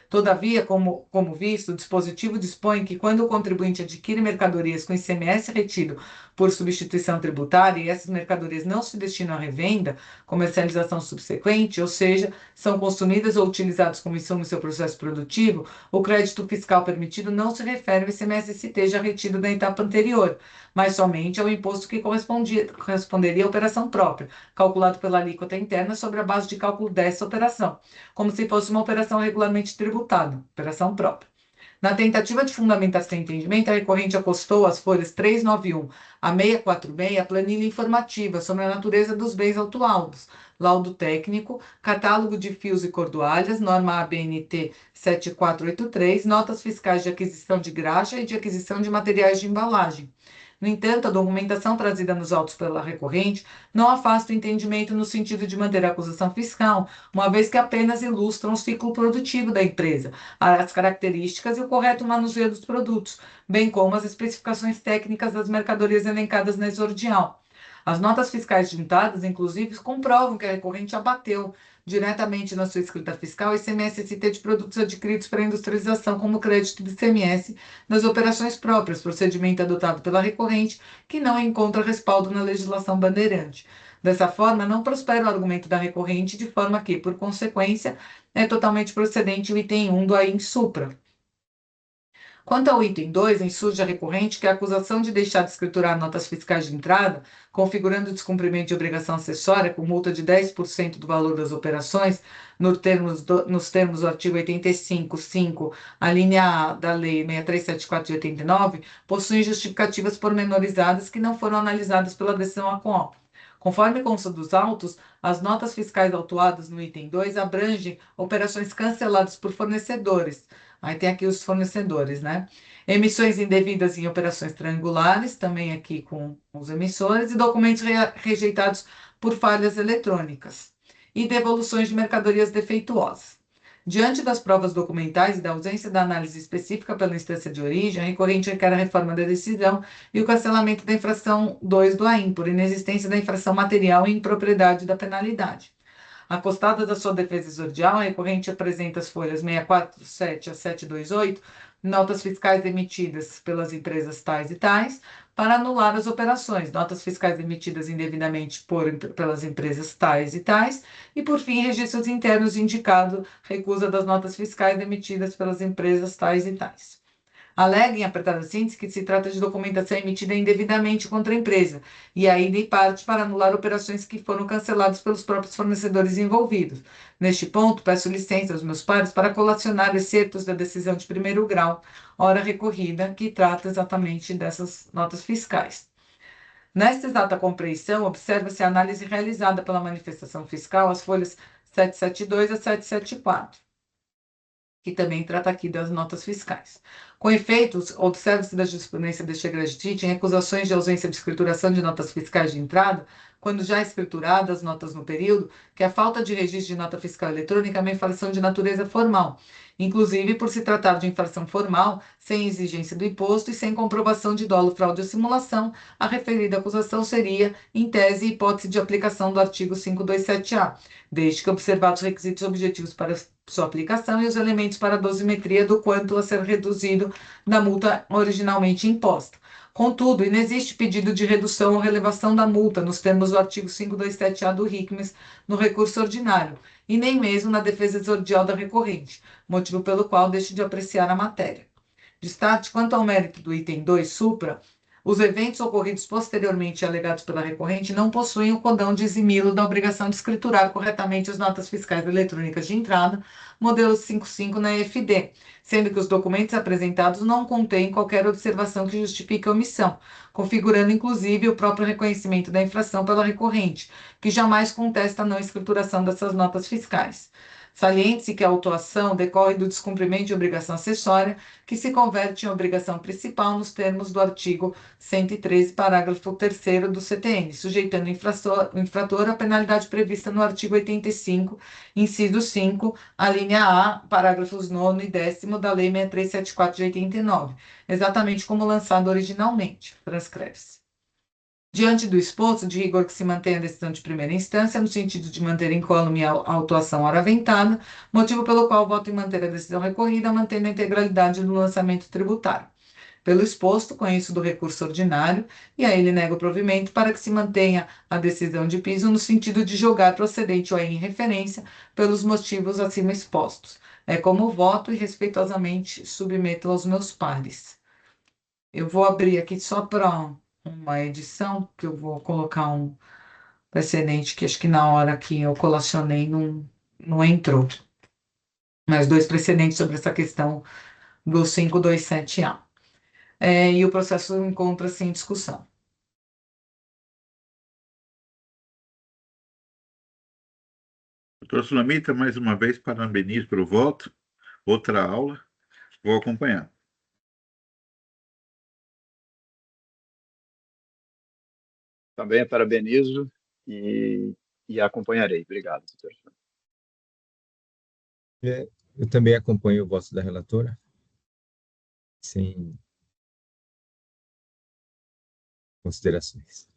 Todavia, como visto, o dispositivo dispõe que quando o contribuinte adquire mercadorias com ICMS retido por substituição tributária e essas mercadorias não se destinam à revenda, comercialização subsequente, ou seja, são consumidas ou utilizadas como insumo em seu processo produtivo, o crédito fiscal permitido não se refere ao ICMS-ST já retido da etapa anterior, mas somente ao imposto que corresponderia à operação própria, calculado pela alíquota interna sobre a base de cálculo dessa operação, como se fosse uma operação regularmente tributada, operação própria. Na tentativa de fundamentar esse entendimento, a recorrente acostou às folhas 391 a 646 a planilha informativa sobre a natureza dos bens autuados, laudo técnico, catálogo de fios e cordoalhas, norma ABNT 7483, notas fiscais de aquisição de graxa e de aquisição de materiais de embalagem. No entanto, a documentação trazida nos autos pela recorrente não afasta o entendimento no sentido de manter a acusação fiscal, uma vez que apenas ilustram o ciclo produtivo da empresa, as características e o correto manuseio dos produtos, bem como as especificações técnicas das mercadorias elencadas na exordial. As notas fiscais juntadas, inclusive, comprovam que a recorrente abateu diretamente na sua escrita fiscal ICMS-ST de produtos adquiridos para industrialização como crédito de ICMS nas operações próprias, procedimento adotado pela recorrente que não encontra respaldo na legislação bandeirante. Dessa forma, não prospera o argumento da recorrente, de forma que, por consequência, é totalmente procedente o item 1 do AIN supra. Quanto ao item 2, insurge a recorrente que a acusação de deixar de escriturar notas fiscais de entrada, configurando o descumprimento de obrigação acessória com multa de 10% do valor das operações, nos termos do artigo 85.5, a linha A da Lei 6374 de 89, possuem justificativas pormenorizadas que não foram analisadas pela decisão ACON. Conforme consta dos autos, as notas fiscais autuadas no item 2 abrangem operações canceladas por fornecedores. Aí tem aqui os fornecedores, né? Emissões indevidas em operações triangulares, também aqui com os emissores, e documentos rejeitados por falhas eletrônicas. E devoluções de mercadorias defeituosas. Diante das provas documentais e da ausência da análise específica pela instância de origem, a recorrente requer a reforma da decisão e o cancelamento da infração 2 do AIM, por inexistência da infração material e impropriedade da penalidade. Acostada da sua defesa exordial, a recorrente apresenta as folhas 647 a 728, notas fiscais emitidas pelas empresas tais e tais, para anular as operações, notas fiscais emitidas indevidamente pelas empresas tais e tais, e, por fim, registros internos indicado recusa das notas fiscais emitidas pelas empresas tais e tais. Alega em apertada síntese que se trata de documentação emitida indevidamente contra a empresa, e ainda em parte para anular operações que foram canceladas pelos próprios fornecedores envolvidos. Neste ponto, peço licença aos meus pares para colacionar excertos da decisão de primeiro grau, ora recorrida, que trata exatamente dessas notas fiscais. Nesta exata compreensão, observa-se a análise realizada pela manifestação fiscal, as folhas 772 a 774. Que também trata aqui das notas fiscais. Com efeitos, observa-se da jurisprudência deste egredite em recusações de ausência de escrituração de notas fiscais de entrada, quando já escrituradas notas no período, que a falta de registro de nota fiscal eletrônica é uma infração de natureza formal, inclusive por se tratar de infração formal, sem exigência do imposto e sem comprovação de dolo, fraude ou simulação, a referida acusação seria, em tese, hipótese de aplicação do artigo 527-A, desde que observados os requisitos objetivos para sua aplicação e os elementos para a dosimetria do quanto a ser reduzido da multa originalmente imposta. Contudo, inexiste pedido de redução ou relevação da multa nos termos do artigo 527-A do RICMES no recurso ordinário, e nem mesmo na defesa exordial da recorrente, motivo pelo qual deixo de apreciar a matéria. Destaque quanto ao mérito do item 2 supra, os eventos ocorridos posteriormente e alegados pela recorrente não possuem o condão de eximi-lo da obrigação de escriturar corretamente as notas fiscais eletrônicas de entrada, modelo 55 na EFD, sendo que os documentos apresentados não contêm qualquer observação que justifique a omissão, configurando inclusive o próprio reconhecimento da infração pela recorrente, que jamais contesta a não escrituração dessas notas fiscais. Saliente-se que a autuação decorre do descumprimento de obrigação acessória, que se converte em obrigação principal nos termos do artigo 113, parágrafo 3º do CTN, sujeitando o infrator à penalidade prevista no artigo 85, inciso 5, a linha A, parágrafos 9º e 10º da Lei 6374 de 89, exatamente como lançado originalmente. Transcreve-se. Diante do exposto, de rigor que se mantém a decisão de primeira instância, no sentido de manter incólume a autuação hora aventada, motivo pelo qual voto em manter a decisão recorrida, mantendo a integralidade do lançamento tributário. Pelo exposto, conheço do recurso ordinário e a ele nego provimento para que se mantenha a decisão de piso no sentido de julgar procedente ou em referência pelos motivos acima expostos. É como voto e respeitosamente submeto aos meus pares. Eu vou abrir aqui só para uma edição, que eu vou colocar um precedente que acho que na hora que eu colacionei não entrou. Mas dois precedentes sobre essa questão do 527A. E o processo encontra-se em discussão. Doutor Sulamita, mais uma vez, parabenizo pelo voto. Outra aula, vou acompanhar. Também parabenizo e acompanharei. Obrigado, doutor. Eu também acompanho o voto da relatora, sem considerações.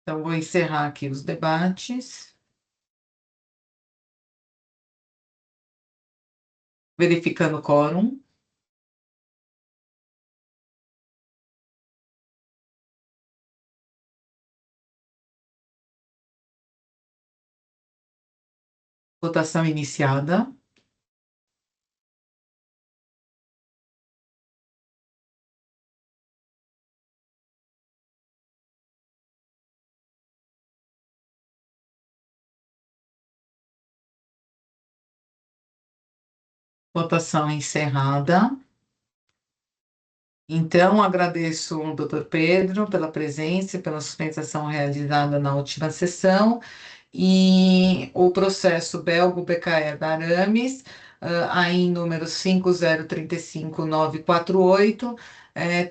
Então, vou encerrar aqui os debates. Verificando o quórum. Votação iniciada. Votação encerrada. Então, agradeço ao doutor Pedro pela presença e pela sustentação realizada na última sessão. E o processo Belgo BKE da Arames, aí número 5035948,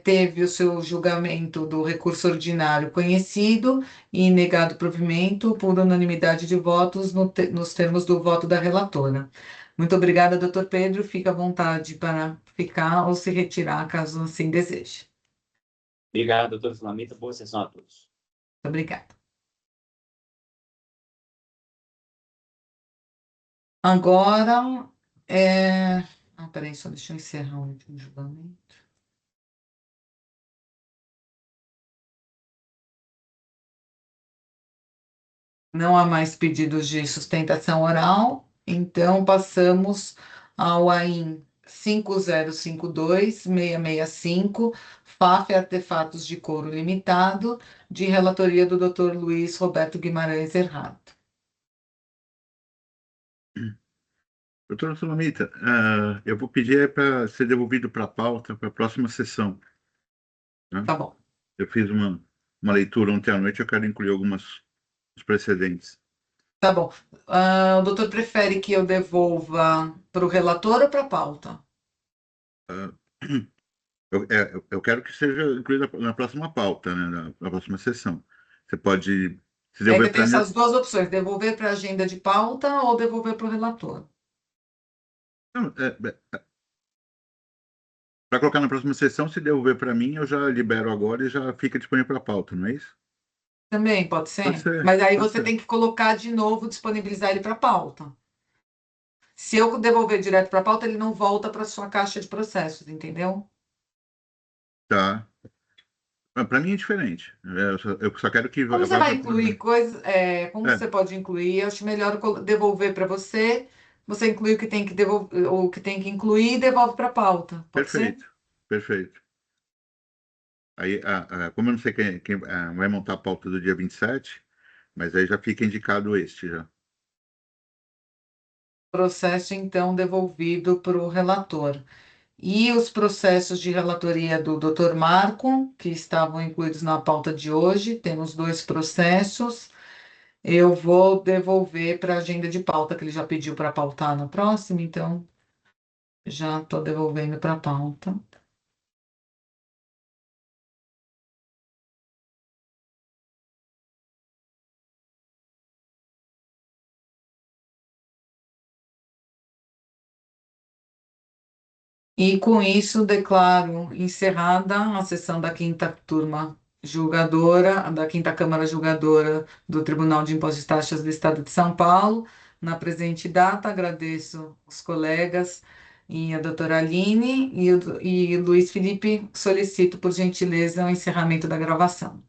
teve o seu julgamento do recurso ordinário conhecido e negado provimento por unanimidade de votos nos termos do voto da relatora. Muito obrigada, doutor Pedro. Fica à vontade para ficar ou se retirar, caso assim deseje. Obrigado, doutor Sulamita. Boa sessão a todos. Muito obrigada. Agora, peraí, só deixa eu encerrar o último julgamento. Não há mais pedidos de sustentação oral, então passamos ao AIN 5052-665, FAF Artefatos de Couro Limitado, de relatoria do Dr. Luiz Roberto Guimarães Errado. Doutora Sulamita, eu vou pedir para ser devolvido para a pauta para a próxima sessão. Né? Tá bom. Eu fiz uma leitura ontem à noite, eu quero incluir alguns precedentes. Tá bom. O doutor prefere que eu devolva para o relator ou para a pauta? Eu quero que seja incluída na próxima pauta, né, na próxima sessão. Você pode se devolver Tem para mim. essas duas opções, devolver para a agenda de pauta ou devolver para o relator. Para colocar na próxima sessão, se devolver para mim, eu já libero agora e já fica disponível para a pauta, não é isso? Também pode ser? Pode ser, Mas aí pode você ser. tem que colocar de novo, disponibilizar ele para pauta. Se eu devolver direto para pauta, ele não volta para sua caixa de processos, entendeu? Tá. Para mim é diferente. Eu só quero que... Como você vai incluir coisas, como É. você pode incluir? Eu acho melhor devolver para você. Você inclui o que tem que devolver, o que tem que incluir e devolve para pauta. Pode ser? Perfeito. Aí, como eu não sei quem vai montar a pauta do dia 27, mas aí já fica indicado este já. Processo, então, devolvido para o relator. E os processos de relatoria do Dr. Marco, que estavam incluídos na pauta de hoje, temos 2 processos. Eu vou devolver para a agenda de pauta, que ele já pediu para pautar na próxima, então já estou devolvendo para a pauta. E com isso declaro encerrada a sessão da 5ª turma julgadora, da 5ª Câmara Julgadora do Tribunal de Impostos e Taxas do Estado de São Paulo. Na presente data, agradeço os colegas e a doutora Aline e Luiz Felipe, solicito por gentileza o encerramento da gravação.